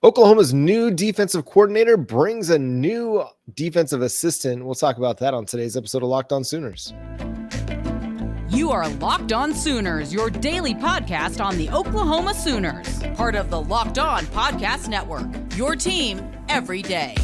Oklahoma's new defensive coordinator brings a new defensive assistant. We'll talk about that on today's episode of Locked On Sooners. You are Locked On Sooners, your daily podcast on the Oklahoma Sooners, part of the Locked On Podcast Network, your team every day.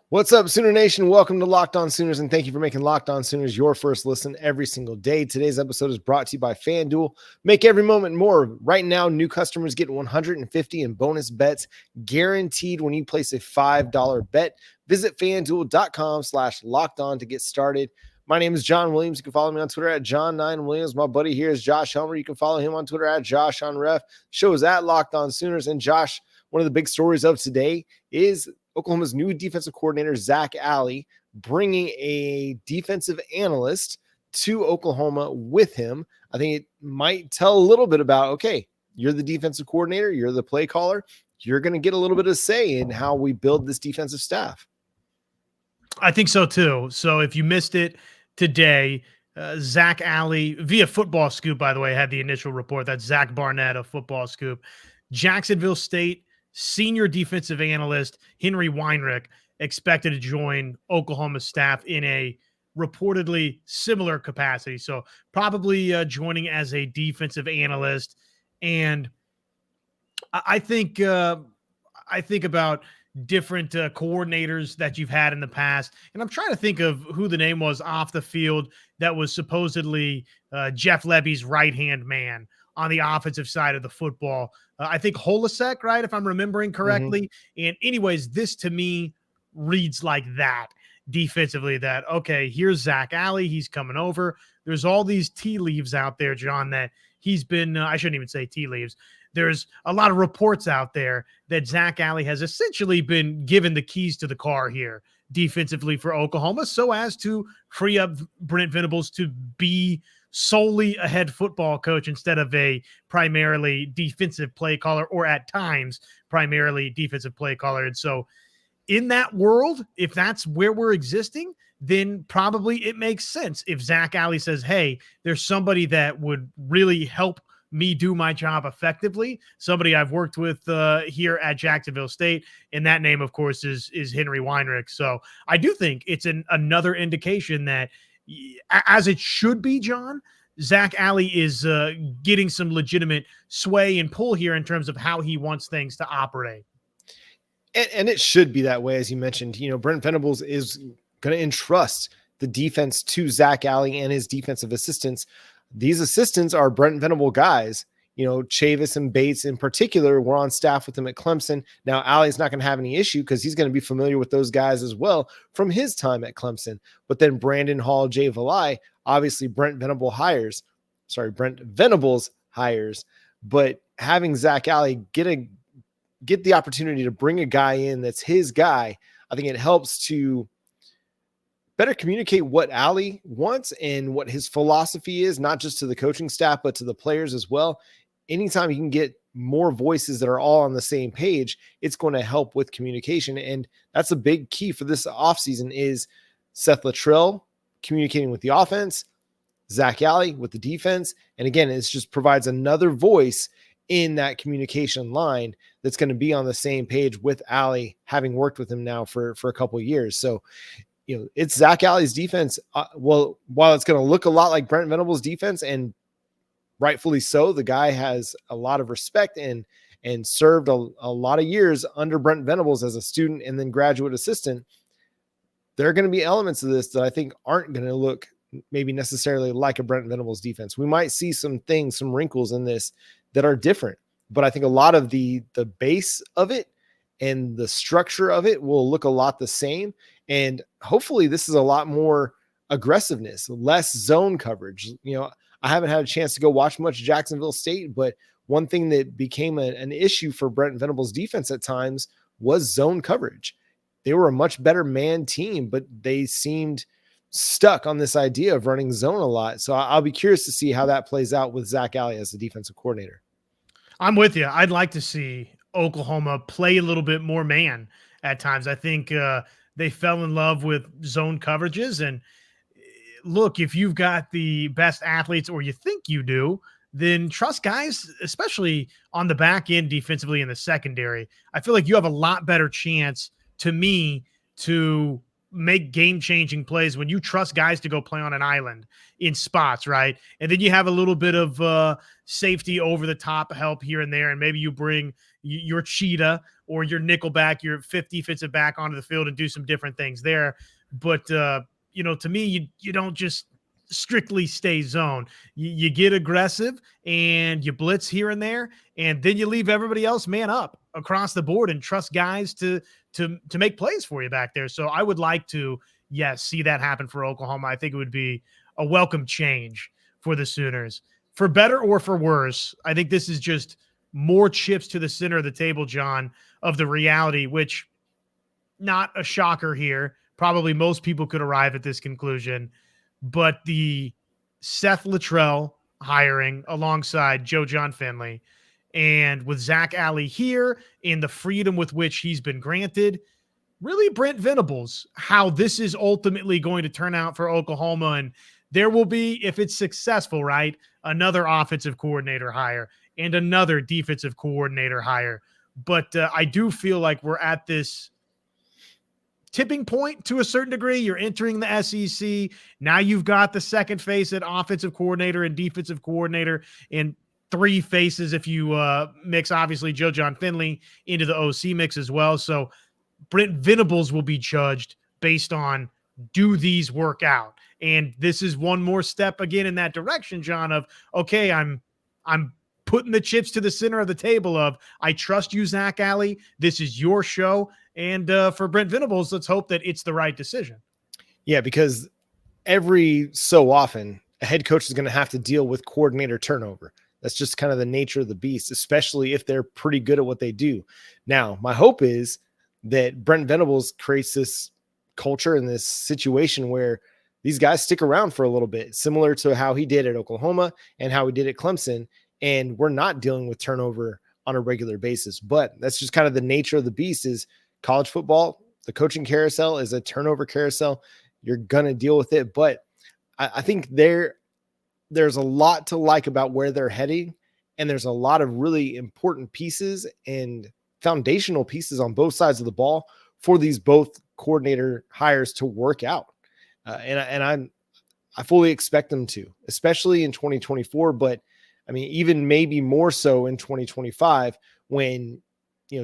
What's up, Sooner Nation? Welcome to Locked On Sooners, and thank you for making Locked On Sooners your first listen every single day. Today's episode is brought to you by FanDuel. Make every moment more. Right now, new customers get $150 in bonus bets guaranteed when you place a $5 bet. Visit FanDuel.com/lockedon to get started. My name is John Williams. You can follow me on Twitter at John9Williams. My buddy here is Josh Helmer. You can follow him on Twitter at JoshOnRef. Show is at Locked On Sooners. And Josh, one of the big stories of today is Oklahoma's new defensive coordinator, Zac Alley, bringing a defensive analyst to Oklahoma with him. I think it might tell a little bit about, okay, you're the defensive coordinator, you're the play caller, you're going to get a little bit of say in how we build this defensive staff. I think so too. So if you missed it today, Zac Alley, via Football Scoop, by the way, had the initial report. That's Zach Barnett of Football Scoop. Jacksonville State senior defensive analyst Henry Weinrich expected to join Oklahoma staff in a reportedly similar capacity. So probably joining as a defensive analyst. And I think about different coordinators that you've had in the past. And I'm trying to think of who the name was off the field that was supposedly Jeff Lebby's right-hand man on the offensive side of the football. I think Holisek, right, if I'm remembering correctly. Mm-hmm. And anyways, this to me reads like that defensively, that, okay, here's Zac Alley. He's coming over. There's all these tea leaves out there, John, that he's been, I shouldn't even say tea leaves. There's a lot of reports out there that Zac Alley has essentially been given the keys to the car here defensively for Oklahoma so as to free up Brent Venables to be solely a head football coach instead of a primarily defensive play caller, or at times primarily defensive play caller. And so in that world, if that's where we're existing, then probably it makes sense if Zac Alley says, hey, there's somebody that would really help me do my job effectively, somebody I've worked with here at Jacksonville State. And that name, of course, is Henry Weinrich. So I do think it's another indication that, as it should be, John, Zac Alley is getting some legitimate sway and pull here in terms of how he wants things to operate. And it should be that way, as you mentioned. You know, Brent Venables is going to entrust the defense to Zac Alley and his defensive assistants. These assistants are Brent Venable guys. You know, Chavis and Bates in particular were on staff with him at Clemson. Now, Alley's not going to have any issue because he's going to be familiar with those guys as well from his time at Clemson. But then Brandon Hall, Jay Valai, obviously Brent Venables hires. But having Zac Alley get the opportunity to bring a guy in that's his guy, I think it helps to better communicate what Alley wants and what his philosophy is, not just to the coaching staff, but to the players as well. Anytime you can get more voices that are all on the same page, it's going to help with communication. And that's a big key for this offseason is Seth Littrell communicating with the offense, Zac Alley with the defense. And again, it just provides another voice in that communication line that's going to be on the same page with Alley, having worked with him now for a couple of years. So, you know, it's Zac Alley's defense. Well, while it's going to look a lot like Brent Venables' defense, and rightfully so, the guy has a lot of respect and served a lot of years under Brent Venables as a student and then graduate assistant. There are going to be elements of this that I think aren't going to look maybe necessarily like a Brent Venables defense. We might see some things, some wrinkles in this that are different, but I think a lot of the base of it and the structure of it will look a lot the same. And hopefully this is a lot more aggressiveness, less zone coverage. You know, I haven't had a chance to go watch much Jacksonville State, but one thing that became an issue for Brent Venables' defense at times was zone coverage. They were a much better man team, but they seemed stuck on this idea of running zone a lot. So I'll be curious to see how that plays out with Zac Alley as the defensive coordinator. I'm with you. I'd like to see Oklahoma play a little bit more man at times. I think they fell in love with zone coverages. And look, if you've got the best athletes, or you think you do, then trust guys, especially on the back end defensively in the secondary. I feel like you have a lot better chance, to me, to make game-changing plays when you trust guys to go play on an island in spots, right? And then you have a little bit of safety over-the-top help here and there, and maybe you bring your cheetah or your nickelback, your fifth defensive back onto the field and do some different things there. But, to me, you don't just strictly stay zone. You get aggressive and you blitz here and there, and then you leave everybody else man up across the board and trust guys to make plays for you back there. So I would like to, yes, see that happen for Oklahoma. I think it would be a welcome change for the Sooners. For better or for worse, I think this is just more chips to the center of the table, John, of the reality, which, not a shocker here. Probably most people could arrive at this conclusion. But the Seth Littrell hiring alongside Joe John Finley, and with Zac Alley here and the freedom with which he's been granted, really Brent Venables, how this is ultimately going to turn out for Oklahoma. And there will be, if it's successful, right, another offensive coordinator hire and another defensive coordinator hire. But I do feel like we're at this tipping point to a certain degree. You're entering the SEC. Now you've got the second face at offensive coordinator and defensive coordinator, and three faces if you mix, obviously, Joe John Finley into the OC mix as well. So Brent Venables will be judged based on, do these work out? And this is one more step again in that direction, John, of, okay, I'm putting the chips to the center of the table of, I trust you, Zac Alley. This is your show. And for Brent Venables, let's hope that it's the right decision. Yeah, because every so often, a head coach is going to have to deal with coordinator turnover. That's just kind of the nature of the beast, especially if they're pretty good at what they do. Now, my hope is that Brent Venables creates this culture and this situation where these guys stick around for a little bit, similar to how he did at Oklahoma and how he did at Clemson. And we're not dealing with turnover on a regular basis. But that's just kind of the nature of the beast. Is college football, the coaching carousel is a turnover carousel. You're going to deal with it. But I think there's a lot to like about where they're heading. And there's a lot of really important pieces and foundational pieces on both sides of the ball for these both coordinator hires to work out. And I fully expect them to, especially in 2024. But I mean, even maybe more so in 2025 when,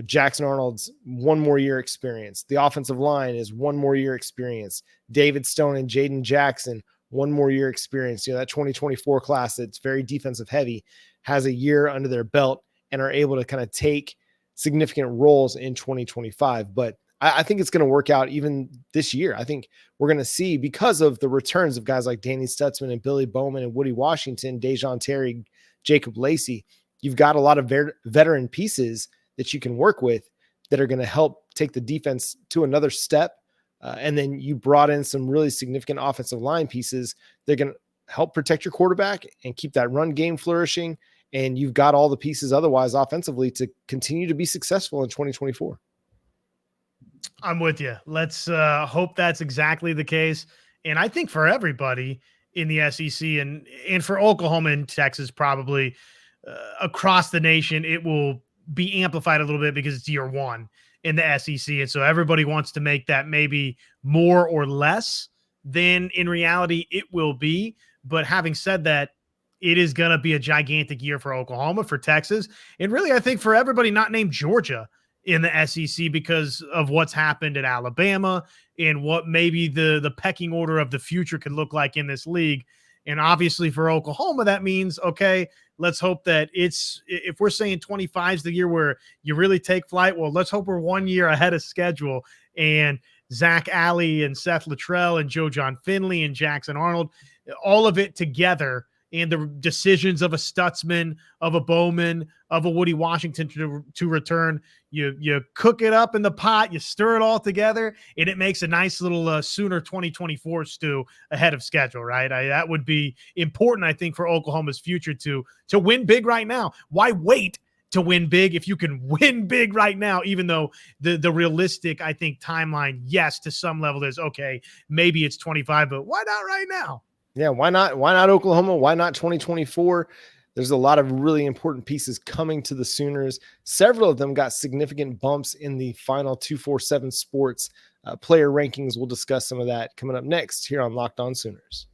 Jackson Arnold's one more year experience. The offensive line is one more year experience. David Stone and Jayden Jackson, one more year experience. That 2024 class that's very defensive heavy has a year under their belt and are able to kind of take significant roles in 2025. But I think it's going to work out even this year. I think we're going to see, because of the returns of guys like Danny Stutzman and Billy Bowman and Woody Washington, Dejon Terry, Jacob Lacey, you've got a lot of veteran pieces that you can work with that are going to help take the defense to another step. And then you brought in some really significant offensive line pieces. They're going to help protect your quarterback and keep that run game flourishing. And you've got all the pieces otherwise offensively to continue to be successful in 2024. I'm with you. Let's hope that's exactly the case. And I think for everybody in the SEC and for Oklahoma and Texas, probably across the nation, it will be amplified a little bit because it's year one in the SEC. And so everybody wants to make that maybe more or less than in reality it will be. But having said that, it is going to be a gigantic year for Oklahoma, for Texas, and really, I think for everybody not named Georgia in the SEC because of what's happened at Alabama and what maybe the pecking order of the future could look like in this league. And obviously for Oklahoma, that means, okay, let's hope that if we're saying 25 is the year where you really take flight, well, let's hope we're 1 year ahead of schedule. And Zac Alley and Seth Littrell and Joe John Finley and Jackson Arnold, all of it together, and the decisions of a Stutzman, of a Bowman, of a Woody Washington to return, you cook it up in the pot, you stir it all together, and it makes a nice little Sooner 2024 stew ahead of schedule, right? That would be important, I think, for Oklahoma's future to win big right now. Why wait to win big. If you can win big right now, even though the realistic, I think, timeline, yes, to some level is okay, maybe it's 25, but why not right now? Yeah, why not? Why not Oklahoma? Why not 2024? There's a lot of really important pieces coming to the Sooners. Several of them got significant bumps in the final 247 Sports player rankings. We'll discuss some of that coming up next here on Locked On Sooners.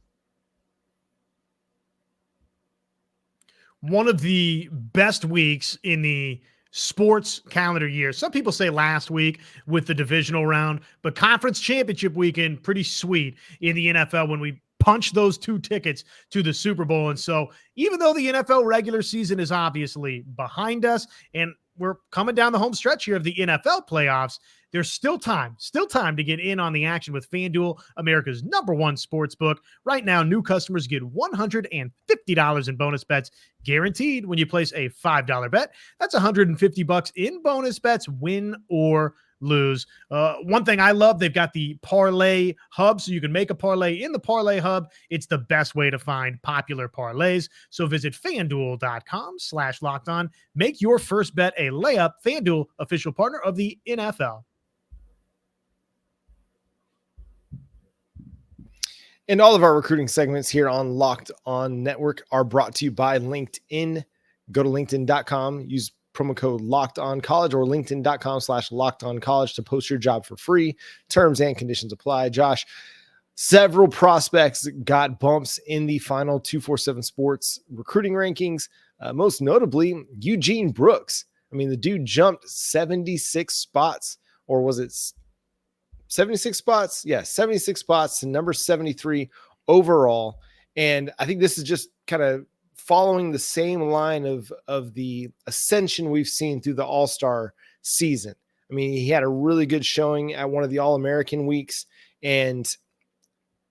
One of the best weeks in the sports calendar year. Some people say last week with the divisional round, but conference championship weekend, pretty sweet in the NFL when we punch those 2 tickets to the Super Bowl. And so even though the NFL regular season is obviously behind us and we're coming down the home stretch here of the NFL playoffs, there's still time to get in on the action with FanDuel, America's #1 sports book. Right now, new customers get $150 in bonus bets guaranteed when you place a $5 bet. That's $150 in bonus bets, win or lose. One thing I love, they've got the parlay hub, so you can make a parlay in the parlay hub. It's the best way to find popular parlays. So visit FanDuel.com/lockedon. Make your first bet a layup. FanDuel, official partner of the NFL. And all of our recruiting segments here on Locked On Network are brought to you by LinkedIn. Go to LinkedIn.com, use promo code Locked On College or LinkedIn.com/Locked On College to post your job for free. Terms and conditions apply. Josh, several prospects got bumps in the final 247 Sports recruiting rankings. Most notably, Eugene Brooks. I mean, the dude jumped 76 spots, or was it 76 spots? Yeah, 76 spots to number 73 overall. And I think this is just kind of following the same line of the ascension we've seen through the All-Star season. I mean, he had a really good showing at one of the All-American weeks, and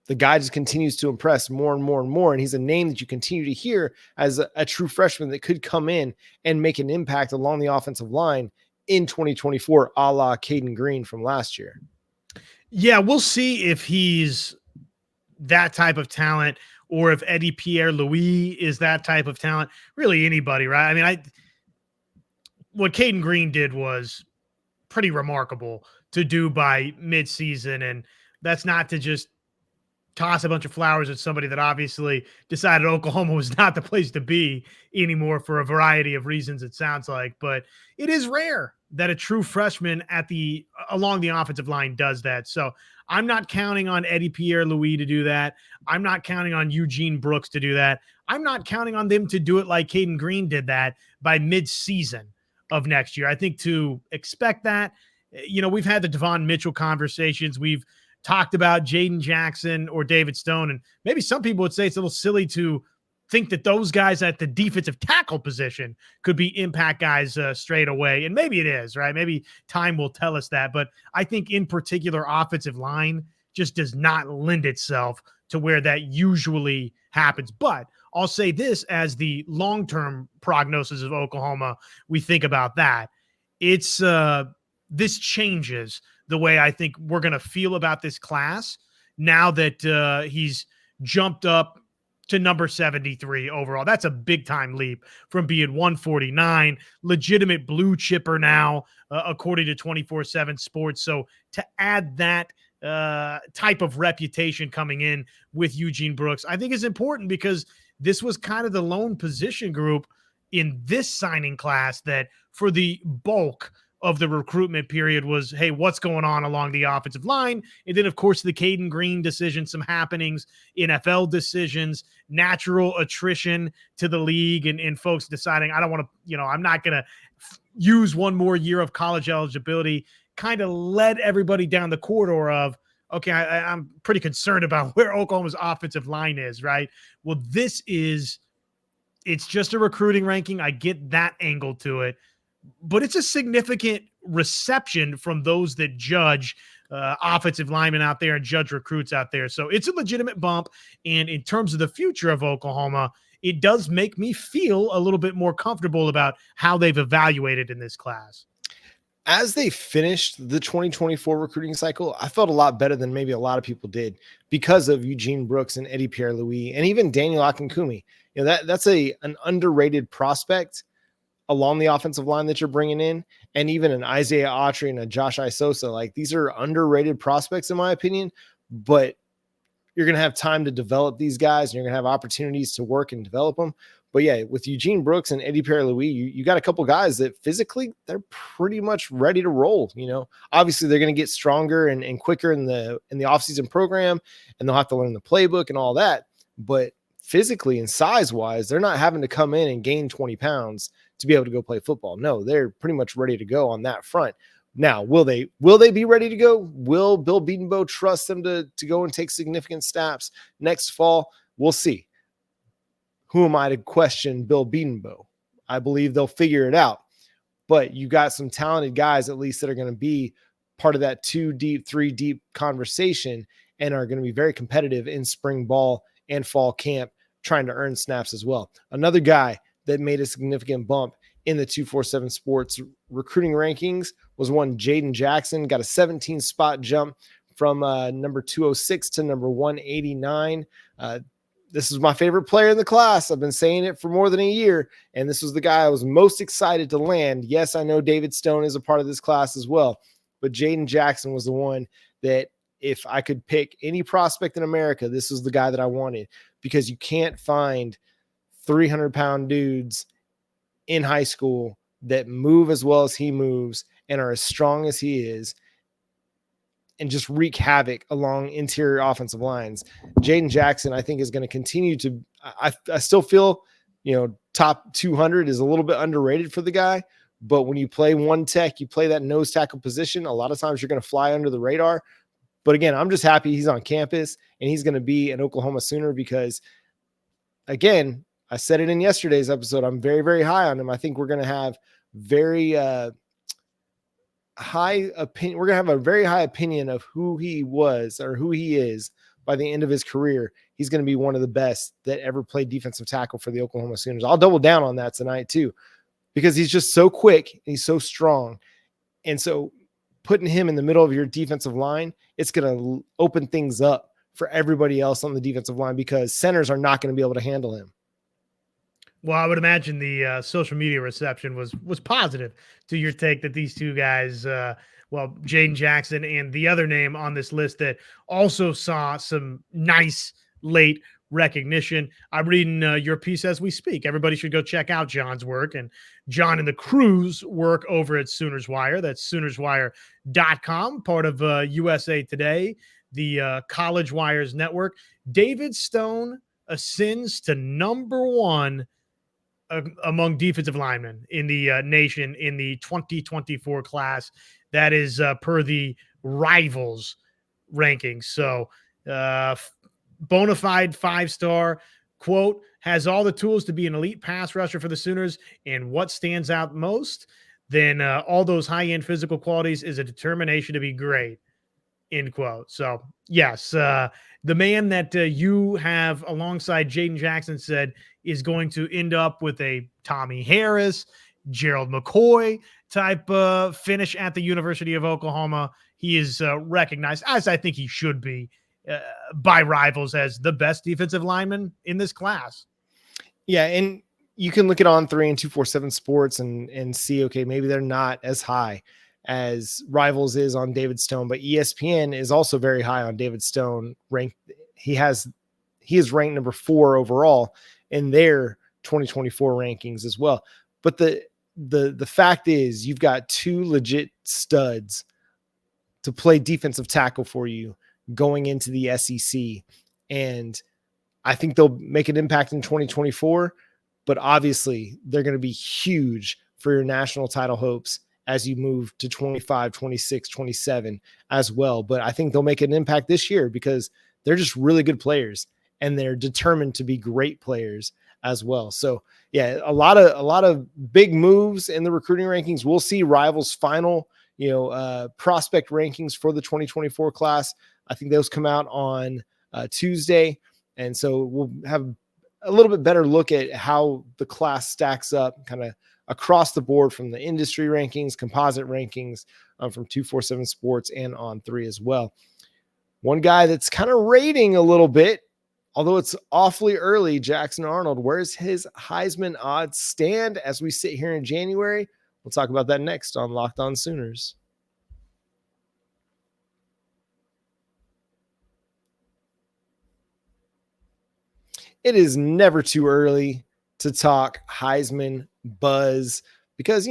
the guy just continues to impress more and more and more. And he's a name that you continue to hear as a true freshman that could come in and make an impact along the offensive line in 2024, a la Caden Green from last year. Yeah, we'll see if he's that type of talent or if Eddie Pierre-Louis is that type of talent. Really anybody, right? I mean, what Caden Green did was pretty remarkable to do by midseason, and that's not to just toss a bunch of flowers at somebody that obviously decided Oklahoma was not the place to be anymore for a variety of reasons, it sounds like. But it is rare that a true freshman along the offensive line does that. So I'm not counting on Eddie Pierre-Louis to do that. I'm not counting on Eugene Brooks to do that. I'm not counting on them to do it like Caden Green did that by mid-season of next year. I think to expect that, we've had the Devon Mitchell conversations. We've talked about Jayden Jackson or David Stone, and maybe some people would say it's a little silly to think that those guys at the defensive tackle position could be impact guys straight away. And maybe it is, right? Maybe time will tell us that. But I think in particular, offensive line just does not lend itself to where that usually happens. But I'll say this as the long-term prognosis of Oklahoma, we think about that. It's this changes the way I think we're going to feel about this class now that he's jumped up to number 73 overall. That's a big time leap from being 149, legitimate blue chipper now, according to 24/7 Sports. So to add that type of reputation coming in with Eugene Brooks, I think is important because this was kind of the lone position group in this signing class that for the bulk of the recruitment period was, hey, what's going on along the offensive line? And then, of course, the Caden Green decision, some happenings, NFL decisions, natural attrition to the league, and folks deciding, I don't want to, I'm not going to use one more year of college eligibility, kind of led everybody down the corridor of, okay, I'm pretty concerned about where Oklahoma's offensive line is, right? Well, it's just a recruiting ranking. I get that angle to it. But it's a significant reception from those that judge offensive linemen out there and judge recruits out there. So it's a legitimate bump. And in terms of the future of Oklahoma, it does make me feel a little bit more comfortable about how they've evaluated in this class. As they finished the 2024 recruiting cycle, I felt a lot better than maybe a lot of people did because of Eugene Brooks and Eddie Pierre-Louis and even Daniel Akinkumi. That's an underrated prospect. along the offensive line that you're bringing in, and even an Isaiah Autry and a Josh Isosa. Like, these are underrated prospects in my opinion, but you're going to have time to develop these guys and you're going to have opportunities to work and develop them. But yeah, with Eugene Brooks and Eddie Perry-Louis, you got a couple guys that physically they're pretty much ready to roll. Obviously they're going to get stronger and quicker in the offseason program, and they'll have to learn the playbook and all that. But physically and size wise, they're not having to come in and gain 20 pounds to be able to go play football. No, they're pretty much ready to go on that front. Now, will they be ready to go? Will Bill Bedenbaugh trust them to go and take significant snaps next fall? We'll see. Who am I to question Bill Bedenbaugh? I believe they'll figure it out. But you got some talented guys, at least, that are going to be part of that 2 deep, 3 deep conversation and are going to be very competitive in spring ball and fall camp, trying to earn snaps as well. Another guy that made a significant bump in the 247 Sports recruiting rankings was one Jayden Jackson, got a 17 spot jump from number 206 to number 189. This is my favorite player in the class. I've been saying it for more than a year, and this was the guy I was most excited to land. Yes, I know David Stone is a part of this class as well, but Jayden Jackson was the one that, if I could pick any prospect in America, this was the guy that I wanted, because you can't find 300-pound dudes in high school that move as well as he moves and are as strong as he is and just wreak havoc along interior offensive lines. Jayden Jackson, I think, is going to continue to, I still feel, top 200 is a little bit underrated for the guy, but when you play one tech, you play that nose tackle position, a lot of times you're going to fly under the radar. But again, I'm just happy he's on campus and he's going to be an Oklahoma Sooner, because again, I said it in yesterday's episode, I'm very, very high on him. I think we're going to have very high opinion. We're going to have a very high opinion of who he was or who he is by the end of his career. He's going to be one of the best that ever played defensive tackle for the Oklahoma Sooners. I'll double down on that tonight too, because he's just so quick and he's so strong. And so putting him in the middle of your defensive line, it's going to open things up for everybody else on the defensive line, because centers are not going to be able to handle him. Well, I would imagine the social media reception was positive to your take that these two guys, Jayden Jackson and the other name on this list that also saw some nice late recognition. I'm reading your piece as we speak. Everybody should go check out John's work and John and the crew's work over at Sooners Wire. That's SoonersWire.com, part of USA Today, the College Wires network. David Stone ascends to number 1 among defensive linemen in the nation in the 2024 class. That is per the Rivals rankings. So bona fide 5-star, quote, has all the tools to be an elite pass rusher for the Sooners. And what stands out most, then all those high-end physical qualities, is a determination to be great, end quote. So yes, the man that you have alongside Jayden Jackson said is going to end up with a Tommy Harris, Gerald McCoy type finish at the University of Oklahoma. He is recognized, as I think he should be, by Rivals as the best defensive lineman in this class. Yeah, and you can look at On3 and 247 Sports and see, okay, maybe they're not as high as Rivals is on David Stone, but ESPN is also very high on David Stone. He is ranked number 4 overall in their 2024 rankings as well. But the fact is, you've got 2 legit studs to play defensive tackle for you going into the SEC. And I think they'll make an impact in 2024, but obviously they're going to be huge for your national title hopes as you move to 25, 26, 27 as well. But I think they'll make an impact this year because they're just really good players and they're determined to be great players as well. So yeah, a lot of big moves in the recruiting rankings. We'll see Rivals' final, prospect rankings for the 2024 class. I think those come out on Tuesday. And so we'll have a little bit better look at how the class stacks up kind of across the board from the industry rankings, composite rankings from 247 Sports and On3 as well. One guy that's kind of rating a little bit although it's awfully early, Jackson Arnold, where's his Heisman odds stand as we sit here in January? We'll talk about that next on Locked On Sooners. It is never too early to talk Heisman buzz because,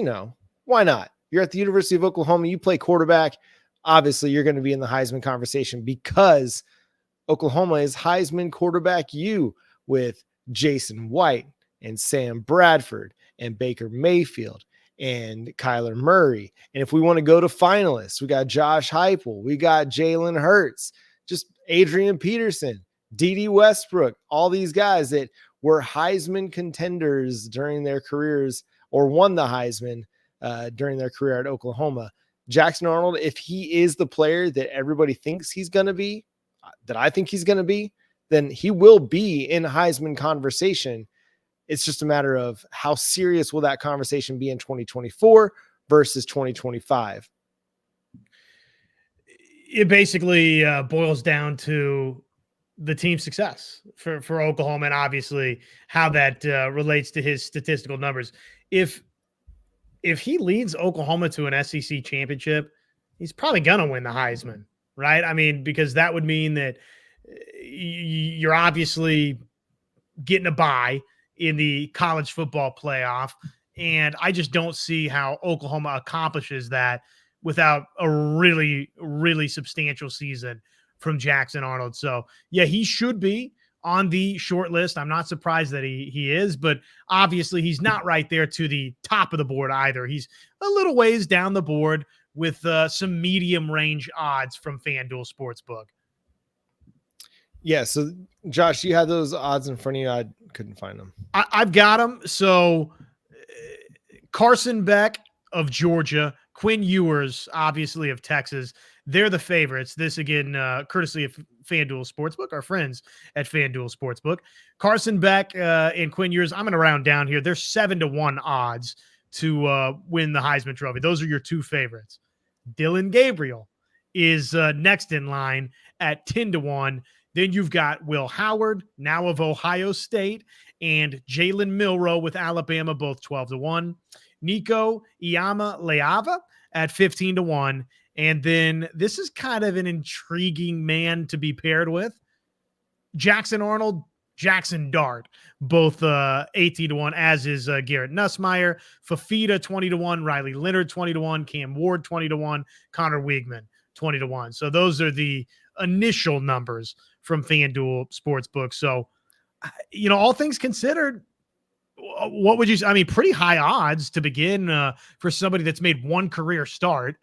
why not? You're at the University of Oklahoma. You play quarterback. Obviously, you're going to be in the Heisman conversation because Oklahoma is Heisman quarterback U with Jason White and Sam Bradford and Baker Mayfield and Kyler Murray. And if we want to go to finalists, we got Josh Heupel, we got Jalen Hurts, just Adrian Peterson, D.D. Westbrook, all these guys that were Heisman contenders during their careers or won the Heisman during their career at Oklahoma. Jackson Arnold, if he is the player that everybody thinks he's going to be, that I think he's going to be, then he will be in Heisman conversation. It's just a matter of how serious will that conversation be in 2024 versus 2025. It basically boils down to the team's success for Oklahoma, and obviously how that relates to his statistical numbers. If he leads Oklahoma to an SEC championship, he's probably going to win the Heisman, right? I mean, because that would mean that you're obviously getting a bye in the college football playoff, and I just don't see how Oklahoma accomplishes that without a really, really substantial season from Jackson Arnold. So, yeah, he should be on the short list. I'm not surprised that he is, but obviously he's not right there to the top of the board either. He's a little ways down the board with some medium range odds from FanDuel Sportsbook. Yeah, so Josh, you had those odds in front of you. I couldn't find them. I've got them. So Carson Beck of Georgia, Quinn Ewers, obviously of Texas, they're the favorites. This, again, courtesy of FanDuel Sportsbook, our friends at FanDuel Sportsbook. Carson Beck and Quinn Ewers, I'm going to round down here. They're 7-1 odds to win the Heisman Trophy. Those are your two favorites. Dylan Gabriel is next in line at 10-1. Then you've got Will Howard, now of Ohio State, and Jalen Milroe with Alabama, both 12-1. Nico Iamaleava at 15-1. And then this is kind of an intriguing man to be paired with. Jackson Arnold, Jackson Dart, both 18-1, as is Garrett Nussmeier. Fafita, 20-1. Riley Leonard, 20-1. Cam Ward, 20-1. Connor Wiegman, 20-1. So those are the initial numbers from FanDuel Sportsbook. So, all things considered, what would you say? I mean, pretty high odds to begin for somebody that's made one career start.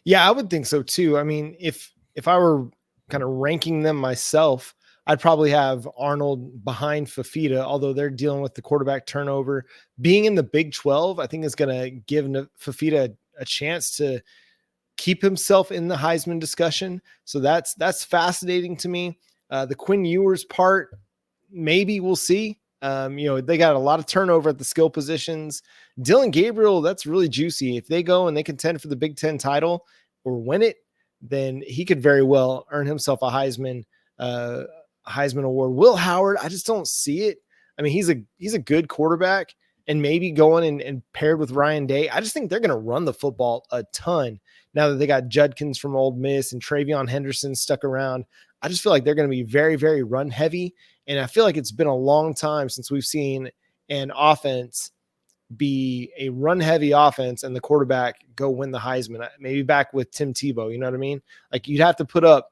Yeah, I would think so too. I mean, if I were kind of ranking them myself, I'd probably have Arnold behind Fafita, although they're dealing with the quarterback turnover. Being in the Big 12, I think is going to give Fafita a chance to keep himself in the Heisman discussion. So that's fascinating to me. The Quinn Ewers part, maybe we'll see. They got a lot of turnover at the skill positions. Dylan Gabriel, that's really juicy. If they go and they contend for the Big Ten title or win it, then he could very well earn himself a Heisman Award. Will Howard, I just don't see it. I mean, he's a good quarterback, and maybe going and paired with Ryan Day. I just think they're going to run the football a ton now that they got Judkins from Ole Miss and Travion Henderson stuck around. I just feel like they're going to be very, very run heavy. And I feel like it's been a long time since we've seen an offense be a run heavy offense and the quarterback go win the Heisman. Maybe back with Tim Tebow, you know what I mean? Like, you'd have to put up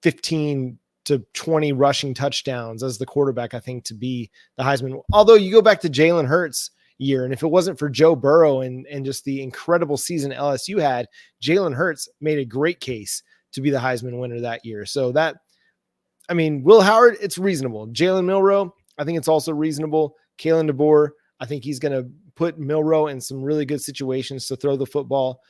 15 to 20 rushing touchdowns as the quarterback, I think, to be the Heisman. Although you go back to Jalen Hurts' year, and if it wasn't for Joe Burrow and just the incredible season LSU had, Jalen Hurts made a great case to be the Heisman winner that year. So Will Howard, it's reasonable. Jalen Milroe, I think it's also reasonable. Kalen DeBoer, I think he's going to put Milroe in some really good situations to throw the football.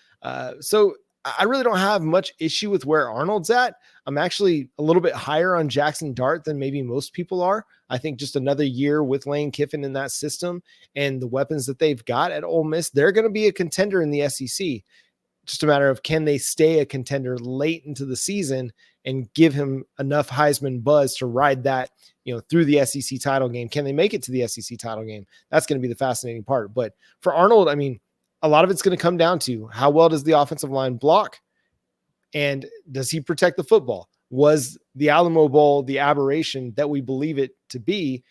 So I really don't have much issue with where Arnold's at. I'm actually a little bit higher on Jackson Dart than maybe most people are. I think just another year with Lane Kiffin in that system and the weapons that they've got at Ole Miss, they're going to be a contender in the SEC. just a matter of, can they stay a contender late into the season and give him enough Heisman buzz to ride that, through the SEC title game? Can they make it to the SEC title game? That's going to be the fascinating part. But for Arnold, I mean, a lot of it's going to come down to how well does the offensive line block, and does he protect the football? Was the Alamo Bowl the aberration that we believe it to be?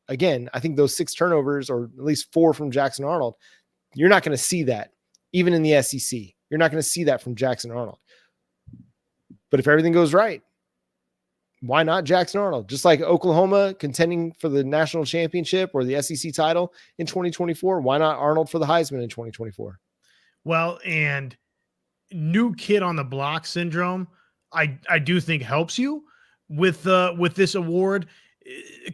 Again, I think those 6 turnovers, or at least 4 from Jackson Arnold, you're not going to see that even in the SEC. You're not going to see that from Jackson Arnold. But if everything goes right, why not Jackson Arnold? Just like Oklahoma contending for the national championship or the SEC title in 2024, why not Arnold for the Heisman in 2024? Well, and new kid on the block syndrome, I do think helps you with this award.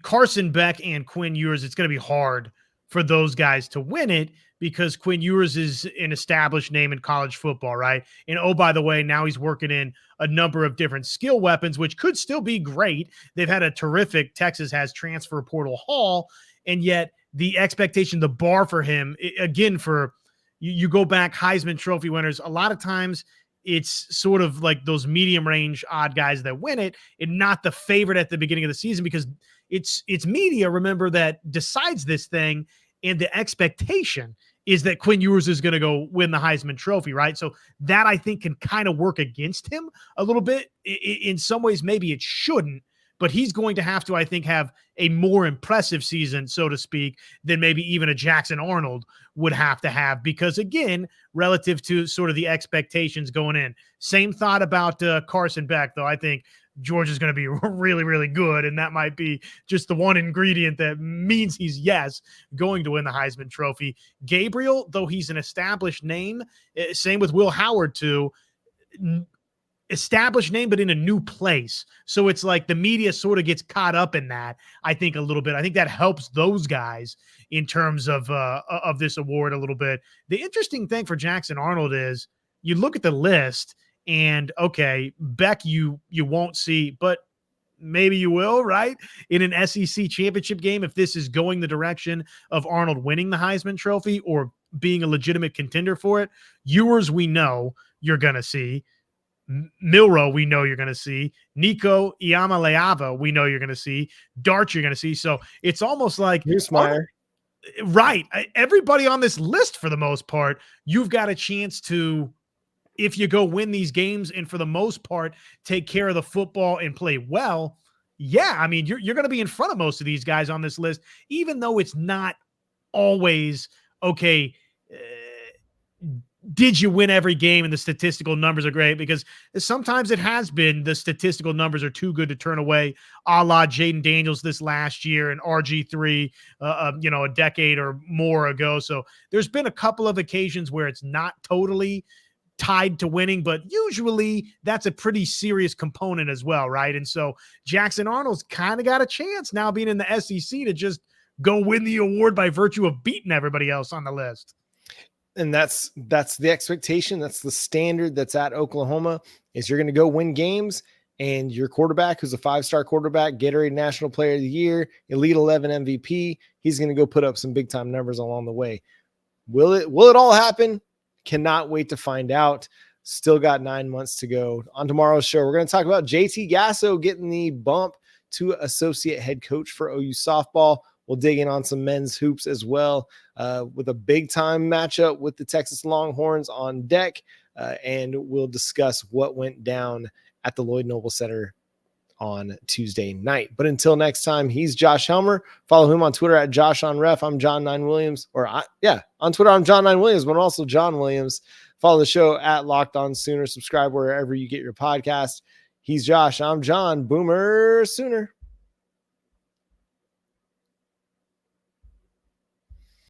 Carson Beck and Quinn Ewers, it's going to be hard for those guys to win it because Quinn Ewers is an established name in college football, right? And oh, by the way, now he's working in a number of different skill weapons, which could still be great. They've had a terrific, Texas has transfer portal haul, and yet the expectation, the bar for him, again, for you go back, Heisman Trophy winners, a lot of times it's sort of like those medium range odd guys that win it, and not the favorite at the beginning of the season, because it's media, remember, that decides this thing, and the expectation is that Quinn Ewers is going to go win the Heisman Trophy, right? So that, I think, can kind of work against him a little bit. In some ways, maybe it shouldn't, but he's going to have to, I think, have a more impressive season, so to speak, than maybe even a Jackson Arnold would have to have, because again, relative to sort of the expectations going in. Same thought about Carson Beck, though. I think George is going to be really, really good, and that might be just the one ingredient that means he's, going to win the Heisman Trophy. Gabriel, though he's an established name, same with Will Howard too, established name, but in a new place. So it's like the media sort of gets caught up in that, I think, a little bit. I think that helps those guys in terms of this award a little bit. The interesting thing for Jackson Arnold is you look at the list and, okay, Beck, you won't see, but maybe you will, right? In an SEC championship game, if this is going the direction of Arnold winning the Heisman Trophy or being a legitimate contender for it. Ewers, we know you're going to see. Milroe, we know you're going to see. Nico Iamaleava, we know you're going to see. Dart, you're going to see. So it's almost like Newsmeyer. Right. Everybody on this list, for the most part, you've got a chance to, if you go win these games and for the most part take care of the football and play well, I mean, you're going to be in front of most of these guys on this list, even though it's not always, okay, did you win every game and the statistical numbers are great? Because sometimes it has been the statistical numbers are too good to turn away, a la Jayden Daniels this last year and RG3, a decade or more ago. So there's been a couple of occasions where it's not totally tied to winning, but usually that's a pretty serious component as well, right? And so Jackson Arnold's kind of got a chance now, being in the SEC, to just go win the award by virtue of beating everybody else on the list. And that's the expectation. That's the standard that's at Oklahoma, is you're going to go win games, and your quarterback, who's a 5-star quarterback, Gatorade National Player of the Year, Elite 11 MVP, he's going to go put up some big time numbers along the way. Will it all happen? Cannot wait to find out. Still got 9 months to go. On tomorrow's show, we're going to talk about JT Gasso getting the bump to associate head coach for OU softball. We'll dig in on some men's hoops as well, with a big time matchup with the Texas Longhorns on deck. And we'll discuss what went down at the Lloyd Noble Center on Tuesday night. But until next time, he's Josh Helmer. Follow him on Twitter at JoshOnRef. I'm John 9 Williams. On Twitter, I'm John 9 Williams, but I'm also John Williams. Follow the show at Locked On Sooner. Subscribe wherever you get your podcast. He's Josh. I'm John. Boomer Sooner.